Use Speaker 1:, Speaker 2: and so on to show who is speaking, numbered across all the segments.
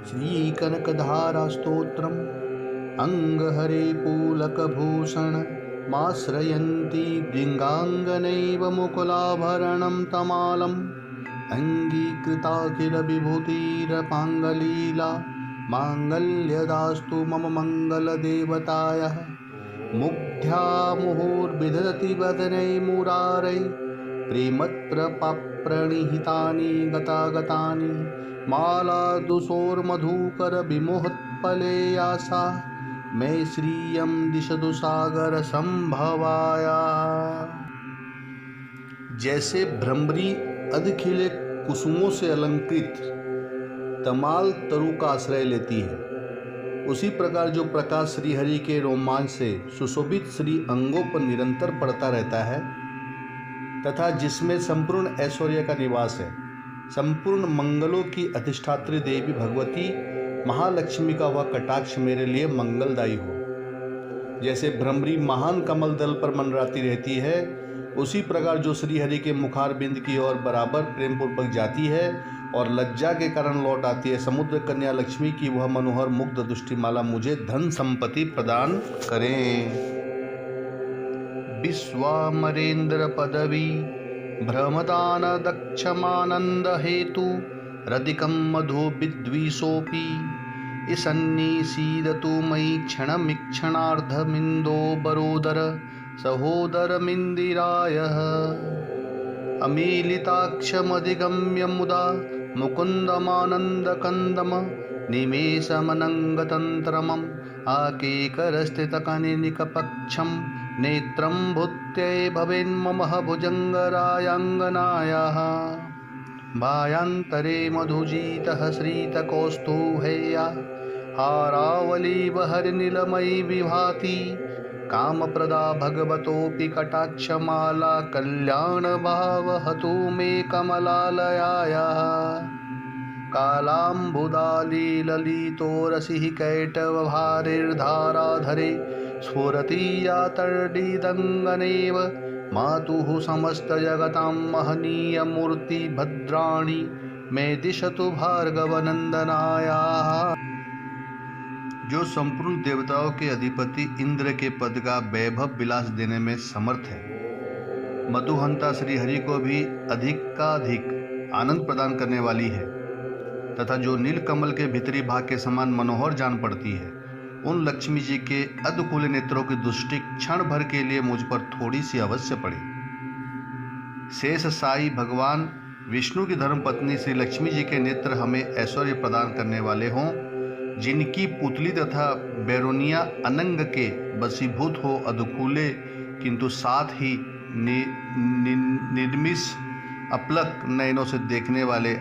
Speaker 1: श्रीकनकधारास्तोत्रम् अङ्गहरे पूलकभूषणमाश्रयन्ती भृङ्गाङ्गनैव मुकुलाभरणं तमालम् अङ्गीकृताखिलविभूतिरपाङ्गलीला माङ्गल्यदास्तु मम मङ्गलदेवतायाः। मुग्ध्या मुहुर्विदधति वदनै मुरारै प्रेमत्र प्रणिहितानि गतागतानि मालादुषोर्मधुकर विमोहत्पलेयासा मे श्रियं दिशतु सागर संभवाया। जैसे भ्रमरी अधखिले कुसुमों से अलंकृत तमाल तरु का आश्रय लेती है, उसी प्रकार जो प्रकाश श्रीहरि के रोमांच से सुशोभित श्री अंगों पर निरंतर पड़ता रहता है तथा जिसमें संपूर्ण ऐश्वर्य का निवास है, संपूर्ण मंगलों की अधिष्ठात्री देवी भगवती महालक्ष्मी का वह कटाक्ष मेरे लिए मंगलदायी हो। जैसे भ्रमरी महान कमल दल पर मंडराती रहती है, उसी प्रकार जो श्रीहरि के मुखारबिंद की ओर बराबर प्रेम पूर्वक जाती है और लज्जा के कारण लौट आती है, समुद्र कन्या लक्ष्मी की वह मनोहर मुग्ध दृष्टिमाला मुझे धन संपत्ति प्रदान करें। विश्वामरेन्द्र पदवी भ्रमदान दक्षमानंद हेतु रदिकं मधु विद्विषोऽपि ईशन्निषीदतु मयि क्षणमिक्षणार्धमिन्दो बरोदर सहोदरमिन्दिरायः। अमीलिताक्षमधिगम्य मुदा मुकुन्दमानन्दकन्दम निमेषमनङ्गतन्त्रमम् आकेकरस्थितकनिनिकपक्षं नेत्रं भूत्यै भवेन्मम भुजङ्गरायाङ्गनायाः। भायान्तरे मधुजितः श्रीतकौस्तुभेया हारावलीवहरिनीलमयी विभाति कामप्रदा भगवतोऽपि कटाक्षमाला कल्याणभावहतु मे कमलालयायाः। कालाम्बुदालीललितोरसिः कैटवभारिर्धाराधरे स्फुरति या तर्डिदङ्गनेव मातुः समस्तजगतां महनीयमूर्ति भद्राणि मे दिशतु भार्गवनन्दनायाः। जो संपूर्ण देवताओं के अधिपति इंद्र के पद का वैभव विलास देने में समर्थ है, मधुहंता श्रीहरि को भी अधिकाधिक आनंद प्रदान करने वाली है तथा जो नीलकमल के भीतरी भाग के समान मनोहर जान पड़ती है, उन लक्ष्मी जी के अधखुले नेत्रों की दृष्टि क्षण भर के लिए मुझ पर थोड़ी सी अवश्य पड़े। शेष साई भगवान विष्णु की धर्मपत्नी श्री लक्ष्मी जी के नेत्र हमें ऐश्वर्य प्रदान करने वाले हों, जिनकी पुतली तथा बैरोनिया अनंग के बसीभूत हो अधखुले किंतु साथ ही निर्मिष अपलक नयनों से देखने वाले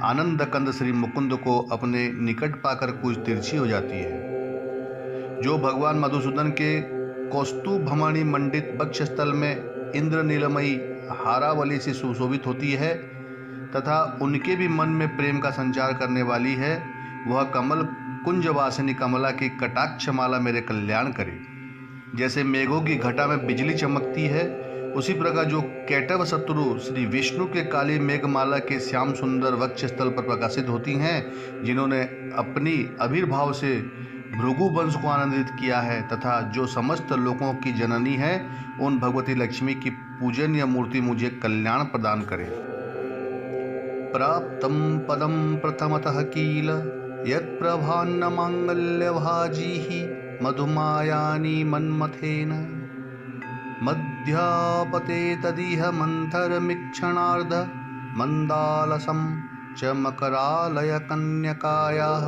Speaker 1: आनंद कंद श्री मुकुंद को अपने निकट पाकर कुछ तिरछी हो जाती है। जो भगवान मधुसूदन के कौस्तुभमणि मंडित वक्षस्थल में इंद्र नीलमयी हारावली से सुशोभित होती है तथा उनके भी मन में प्रेम का संचार करने वाली है, वह कमल कुंजवासिनी कमला की कटाक्षमाला मेरे कल्याण करे। जैसे मेघों की घटा में बिजली चमकती है, उसी प्रकार जो कैटव शत्रु श्री विष्णु के काली मेघमाला के श्याम सुंदर वक्षस्थल पर प्रकाशित होती हैं, जिन्होंने अपनी आविर्भाव से भृगु वंश को आनंदित किया है तथा जो समस्त लोकों की जननी है, उन भगवती लक्ष्मी की पूजनीय मूर्ति मुझे कल्याण प्रदान करे। प्राप्तं पदं प्रथमतः किल यत्प्रभान्न मांगल्यभाजिः मधुमायानि मन्मथेन मध्यापते तदिह मन्थरमिक्षणार्ध मन्दालसं च मकरालय कन्यकायाः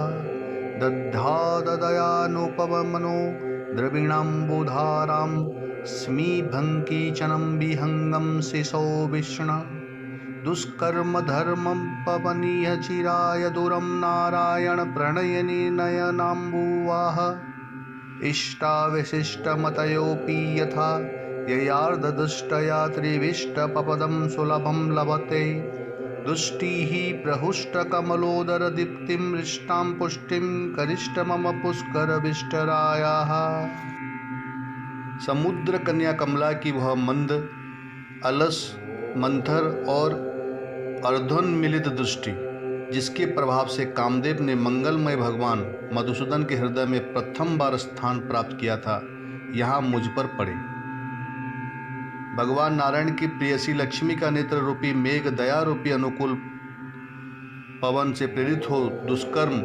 Speaker 1: दद्धाददयानुपवमनो द्रविणाम्बुधारां स्मीभङ्कीचनं विहङ्गं शिशो विष्णु दुष्कर्म धर्मं पवनीय चिराय दूरं नारायण प्रणयनि नयनाम्बुवाः इष्टाविशिष्टमतयोऽपि यथा ययार्धदुष्टया त्रिविष्टपदं सुलभं लभते दुष्टिः प्रहुष्टकमलोदरदीप्तिं हृष्टां पुष्टिं करिष्ठ मम पुष्करविष्टरायाः। समुद्र कन्या कमला की वह मंद अलस मंथर और अर्धोन्मिलित दृष्टि जिसके प्रभाव से कामदेव ने मंगलमय भगवान मधुसूदन के हृदय में प्रथम बार स्थान प्राप्त किया था, यहाँ मुझ पर पड़े। भगवान नारायण की प्रेयसी लक्ष्मी का नेत्र रूपी मेघ दया रूपी अनुकूल पवन से प्रेरित हो दुष्कर्म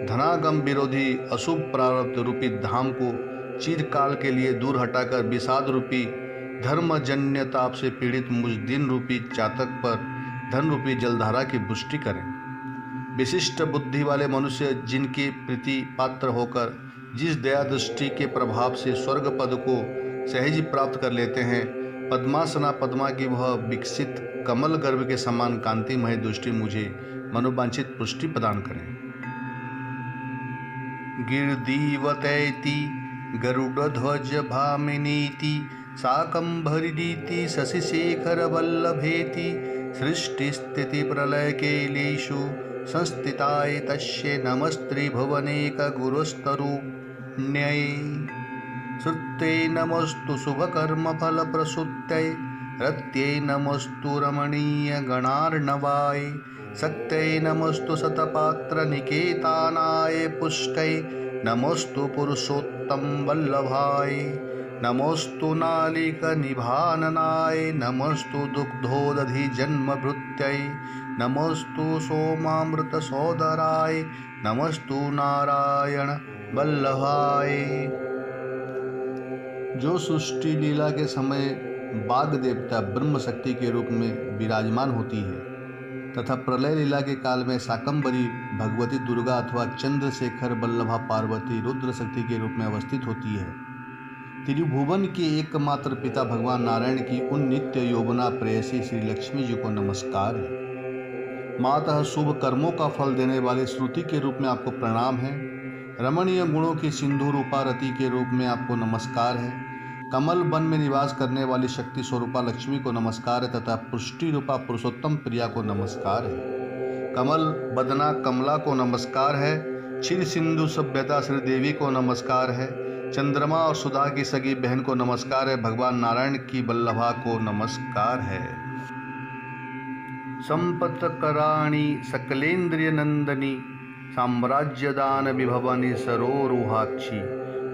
Speaker 1: धनागम विरोधी अशुभ प्रारब्ध रूपी धाम को चिरकाल के लिए दूर हटाकर विषाद रूपी धर्मजन्य ताप से पीड़ित मुझ दिन रूपी चातक पर धन रूपी जलधारा की पुष्टि करें। विशिष्ट बुद्धि वाले मनुष्य जिनकी प्रीति पात्र होकर जिस दया दृष्टि के प्रभाव से स्वर्ग पद को सहज प्राप्त कर लेते हैं, पद्मासना पद्मा की वह विकसित कमल गर्भ के समान कांतिमय दृष्टि मुझे मनोवांछित पुष्टि प्रदान करें। गिरदीवतैति गरुड़ध्वज भामिनीति शाकंभरीति शशिशेखर वल्लभेति सृष्टिस्थिति प्रलय केलेषु संस्थिताय तस्य नमस्त्रिभुवनेक गुरुस्तरुण्यै श्रुत्यै नमस्तु शुभकर्मफलप्रसूत्यै रत्यै नमस्तु रमणीय गणार्णवाय शक्त्यै नमस्तु शतपात्रनिकेतानाय पुष्टै नमस्तु पुरुषोत्तम वल्लभाय नमोस्तु नालिकनिभाननाय नमस्तु दुग्धोदधि जन्मभृत्यै नमस्तु सोमामृतसोदराय नमस्तु नारायण वल्लभाय। जो सृष्टि लीला के समय बाग देवता ब्रह्म शक्ति के रूप में विराजमान होती है तथा प्रलय लीला के काल में शाकंभरी भगवती दुर्गा अथवा चंद्रशेखर वल्लभा पार्वती रुद्र शक्ति के रूप में अवस्थित होती है, त्रिभुवन के एकमात्र पिता भगवान नारायण की उन नित्य यौवना प्रेयसी श्री लक्ष्मी जी को नमस्कार है। मातः शुभ कर्मों का फल देने वाले श्रुति के रूप में आपको प्रणाम है। रमणीय गुणों की सिंधु रूपा रति के रूप में आपको नमस्कार है। कमल वन में निवास करने वाली शक्ति स्वरूपा लक्ष्मी को नमस्कार है तथा पुष्टि रूपा पुरुषोत्तम प्रिया को नमस्कार है। कमल बदना कमला को नमस्कार है। क्षीर सिंधु सभ्यता श्री देवी को नमस्कार है। चंद्रमा और सुधा की सगी बहन को नमस्कार है। भगवान नारायण की वल्लभा को नमस्कार है। संपत्कराणि सकलेन्द्रिय नंदनी साम्राज्यदान विभवनी सरोरुहाक्षी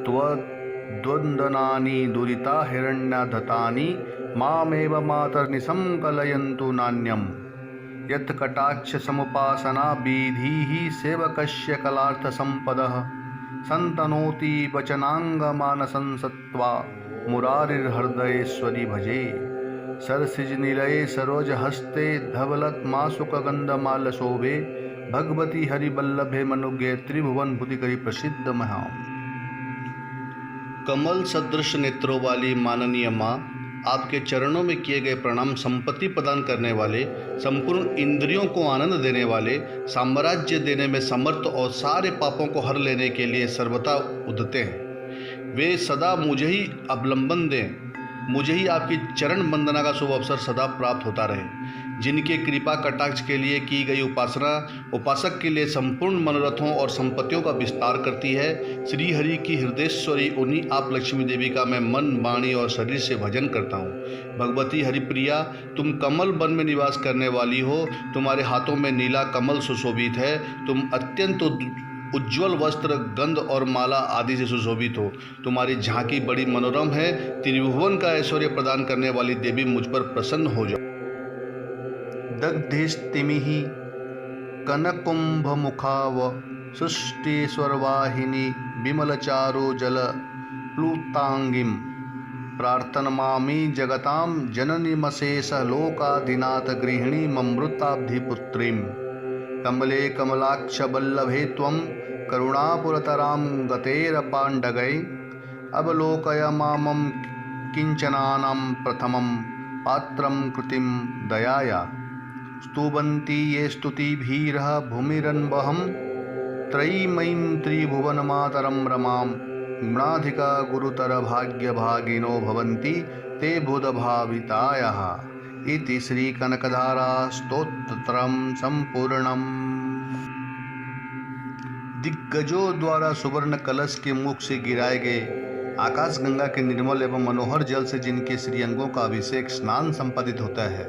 Speaker 1: त्वद्वंदनानि दुरिता हिरण्यधतानि मामेव मातर्निशं कलयन्तु नान्यम् यत्कटाक्ष समुपासना विधिः सेवकस्य कलार्थ संपदः संतनोति वचनांगमानसं सत्वा मुरारिर्हृदयेश्वरी भजे सरसिजनिलये सरोजहस्ते धवलत्मासुकगन्धमालशोभे भगवती हरिवल्लभे मनुज्ञे त्रिभुवन भूतिकरी प्रसिद्ध महाम। कमल सदृश नेत्रों वाली माननीय माँ, आपके चरणों में किए गए प्रणाम संपत्ति प्रदान करने वाले, संपूर्ण इंद्रियों को आनंद देने वाले, साम्राज्य देने में समर्थ और सारे पापों को हर लेने के लिए सर्वथा उद्यते हैं। वे सदा मुझे ही अवलंबन दें, मुझे ही आपकी चरण वंदना का शुभ अवसर सदा प्राप्त होता रहे। जिनके कृपा कटाक्ष के लिए की गई उपासना उपासक के लिए संपूर्ण मनोरथों और संपत्तियों का विस्तार करती है, श्री हरि की हृदयेश्वरी उन्हीं आप लक्ष्मी देवी का मैं मन वाणी और शरीर से भजन करता हूँ। भगवती हरिप्रिया, तुम कमल वन में निवास करने वाली हो। तुम्हारे हाथों में नीला कमल सुशोभित है। तुम अत्यंत उज्ज्वल वस्त्र, गंध और माला आदि से सुशोभित हो। तुम्हारी झांकी बड़ी मनोरम है। त्रिभुवन का ऐश्वर्य प्रदान करने वाली देवी, मुझ पर प्रसन्न हो जाओ। दग्धिस्तिमिः कनकुंभमुखाव सृष्टिस्वरवाहिनी विमलचारो जल प्लुतांगिं प्रार्थनमामि जगतां जननीमशेष लोकाधिनाथ गृहिणी ममृताब्धिपुत्रीं कमले कमलाक्ष वल्लभे त्वं करुणापुरतरां गतेरपाण्डगै अवलोकय मामं किञ्चनानां प्रथमं पात्रं कृतिं दयाया स्तुवन्ति ये स्तुतिभिरः भूमिरन्वहं त्रयीमयीं त्रिभुवनमातरं रमां गुणाधिका गुरुतर भाग्यभागिनो भवन्ति ते बुधभावितायाः इति श्री कनकधारा स्तोत्रम संपूर्णम। दिग्गजों द्वारा सुवर्ण कलश के मुख से गिराए गए आकाश गंगा के निर्मल एवं मनोहर जल से जिनके श्रीअंगों का अभिषेक स्नान संपादित होता है,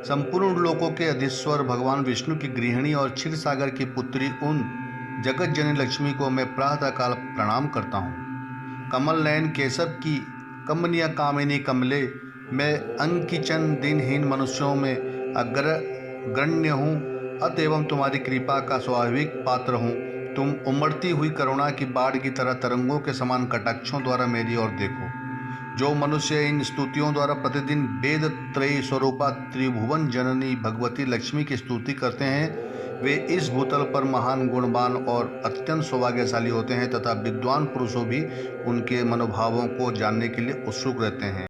Speaker 1: संपूर्ण लोकों के अधीश्वर भगवान विष्णु की गृहिणी और क्षीर सागर की पुत्री उन जगत जननी लक्ष्मी को मैं प्रातःकाल प्रणाम करता हूँ। कमल नयन केशव की कमनीय कामिनी कमले, मैं अंकिचन दिनहीन मनुष्यों में अग्रगण्य हूँ, अतएव तुम्हारी कृपा का स्वाभाविक पात्र हूँ। तुम उमड़ती हुई करुणा की बाढ़ की तरह तरंगों के समान कटाक्षों द्वारा मेरी ओर देखो। जो मनुष्य इन स्तुतियों द्वारा प्रतिदिन वेद त्रयी स्वरूपा त्रिभुवन जननी भगवती लक्ष्मी की स्तुति करते हैं, वे इस भूतल पर महान गुणवान और अत्यंत सौभाग्यशाली होते हैं तथा विद्वान पुरुषों भी उनके मनोभावों को जानने के लिए उत्सुक रहते हैं।